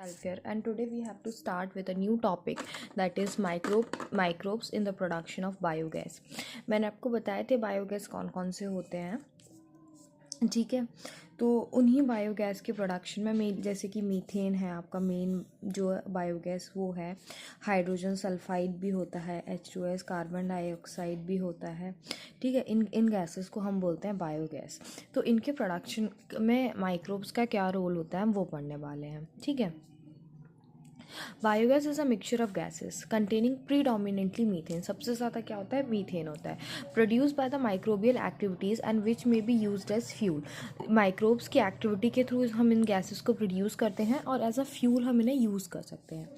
Welfare, and today we have to start with a new topic, that is microbes in the production of biogas. मैंने आपको बताए थे biogas कौन कौन से होते हैं, ठीक है। तो उन्हीं बायोगैस के प्रोडक्शन में जैसे कि मीथेन है आपका मेन जो बायोगैस, वो है हाइड्रोजन सल्फाइड भी होता है, H2S, कार्बन डाइऑक्साइड भी होता है, ठीक है। इन गैसेस को हम बोलते हैं बायोगैस। तो इनके प्रोडक्शन में माइक्रोब्स का क्या रोल होता है हम वो पढ़ने वाले हैं, ठीक है। Biogas is a mixture of gases containing predominantly methane. सबसे ज़्यादा क्या होता है, मीथेन होता है, produce by the microbial activities and which may be used as fuel. Microbes की एक्टिविटी के थ्रू हम इन गैसेस को प्रोड्यूस करते हैं और एज अ फ्यूल हम इन्हें यूज़ कर सकते हैं।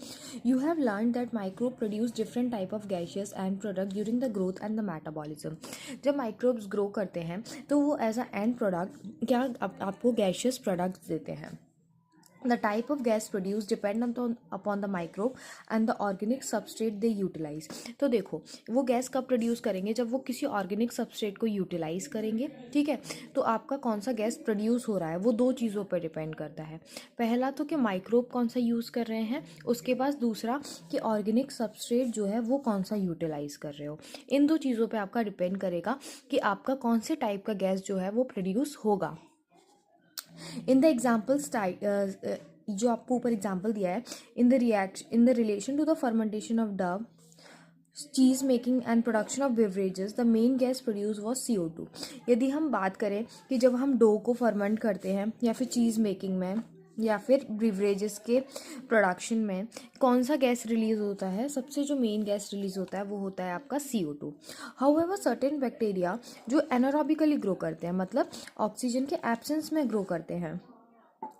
You have learn that microbe produce different type of gases and product during the growth and the metabolism. जब माइक्रोब्स ग्रो करते हैं तो वो एज अ एंड प्रोडक्ट क्या आपको गैशियस प्रोडक्ट्स देते हैं। The type of gas produced depend upon the microbe and the organic substrate they utilize। तो देखो वो गैस कब प्रोड्यूस करेंगे, जब वो किसी ऑर्गेनिक सबस्ट्रेट को यूटिलाइज करेंगे, ठीक है। तो आपका कौन सा गैस प्रोड्यूस हो रहा है वो दो चीज़ों पर डिपेंड करता है। पहला तो कि माइक्रोब कौन सा यूज़ कर रहे हैं, उसके बाद दूसरा कि ऑर्गेनिक सबस्ट्रेट जो है वो कौन सा यूटिलाइज कर रहे हो। इन दो चीज़ों पर आपका डिपेंड करेगा कि आपका कौन से टाइप का गैस जो है वो प्रोड्यूस होगा। इन द एग्जाम्पल्स जो आपको ऊपर एग्जाम्पल दिया है, in the relation to the fermentation of dough, cheese making and production of beverages, the main gas produce was CO2। यदि हम बात करें कि जब हम डो को फर्मेंट करते हैं या फिर चीज़ मेकिंग में या फिर बेवरेजेस के प्रोडक्शन में कौन सा गैस रिलीज होता है, सबसे जो मेन गैस रिलीज होता है वो होता है आपका CO2। हाउएवर सर्टेन बैक्टीरिया जो एनारोबिकली ग्रो करते हैं, मतलब ऑक्सीजन के एब्सेंस में ग्रो करते हैं,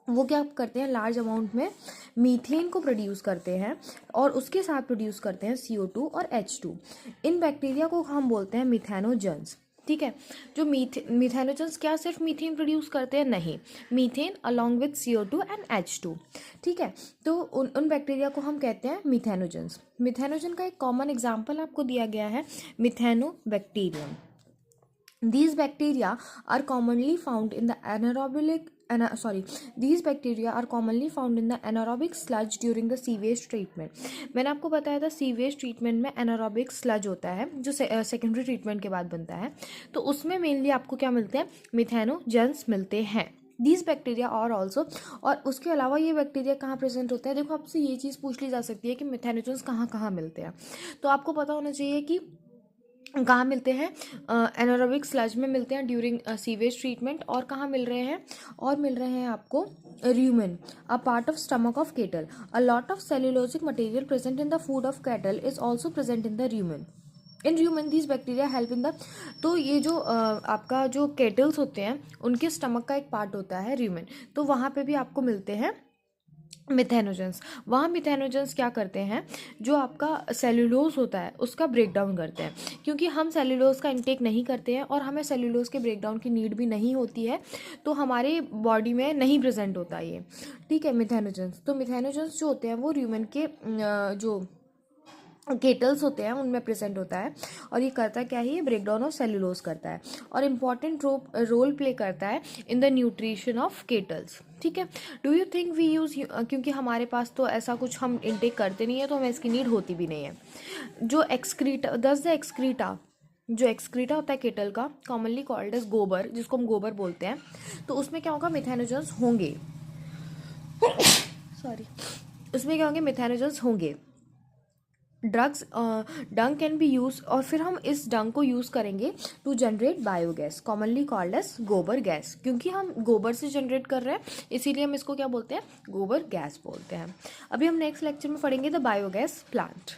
वो क्या करते हैं, लार्ज अमाउंट में मीथेन को प्रोड्यूस करते हैं और उसके साथ प्रोड्यूस करते हैं CO2 और H2। इन बैक्टीरिया को हम बोलते हैं मिथेनोजन्स, ठीक है। जो मिथेनोजन्स क्या सिर्फ मीथेन प्रोड्यूस करते हैं, नहीं, methane along with CO2 and H2, ठीक है। तो उन बैक्टीरिया को हम कहते हैं मिथेनोजन्स। मिथेनोजन का एक कॉमन एग्जाम्पल आपको दिया गया है, Methanobacterium. These bacteria are commonly found in the anaerobic sludge during the sewage treatment। मैंने आपको बताया था सीवेज ट्रीटमेंट में एनारोबिक स्लज होता है जो सेकेंडरी ट्रीटमेंट के बाद बनता है, तो उसमें मेनली आपको क्या मिलते हैं, मिथेनोजन्स मिलते हैं। दीज बैक्टीरिया और ऑल्सो, और उसके अलावा ये बैक्टीरिया कहाँ प्रेजेंट होते हैं। देखो आपसे ये चीज़ पूछ ली जा सकती है कि मिथेनोजन्स कहाँ कहाँ मिलते हैं, तो आपको पता होना चाहिए कि कहाँ मिलते हैं, एनारोबिक स्लज में मिलते हैं ड्यूरिंग सीवेज ट्रीटमेंट, और कहाँ मिल रहे हैं, और मिल रहे हैं आपको rumen, a part of stomach of cattle। A lot of cellulosic material present in the food of cattle is also present in the rumen। In rumen these bacteria help in the, तो ये जो आपका जो kettles होते हैं उनके stomach का एक पार्ट होता है rumen, तो वहाँ पे भी आपको मिलते हैं मिथेनोजन्स। वहाँ मिथेनोजन्स क्या करते हैं, जो आपका सेल्यूलोज होता है उसका ब्रेक डाउन करते हैं, क्योंकि हम सेल्यूलोज का इंटेक नहीं करते हैं और हमें सेल्यूलोज के ब्रेक डाउन की नीड भी नहीं होती है, तो हमारे बॉडी में नहीं प्रेजेंट होता ये, ठीक है, मिथेनोजन्स। तो मिथेनोजन्स जो होते हैं वो ह्यूमन के जो केटल्स होते हैं उनमें प्रेजेंट होता है, और ये करता क्या है, ये ब्रेक डाउन ऑफ सेल्यूलोज करता है और इम्पॉर्टेंट रोल प्ले करता है in the nutrition of cattles, ठीक है। Do you think we use, क्योंकि हमारे पास तो ऐसा कुछ हम इनटेक करते नहीं है तो हमें इसकी नीड होती भी नहीं है। जो एक्सक्रीटा जो एक्सक्रीटा होता है केटल का, कॉमनली कॉल्ड एज गोबर, जिसको हम गोबर बोलते हैं, तो उसमें क्या होगा, मिथेनोजन्स होंगे सॉरी उसमें क्या होंगे, मिथेनोजन्स होंगे। डंग कैन बी यूज, और फिर हम इस डंग को यूज़ करेंगे to generate biogas, commonly called as gobar gas. क्योंकि हम गोबर से जनरेट कर रहे हैं इसीलिए हम इसको क्या बोलते हैं, गोबर गैस बोलते हैं। अभी हम नेक्स्ट लेक्चर में पढ़ेंगे द बायोगैस प्लांट।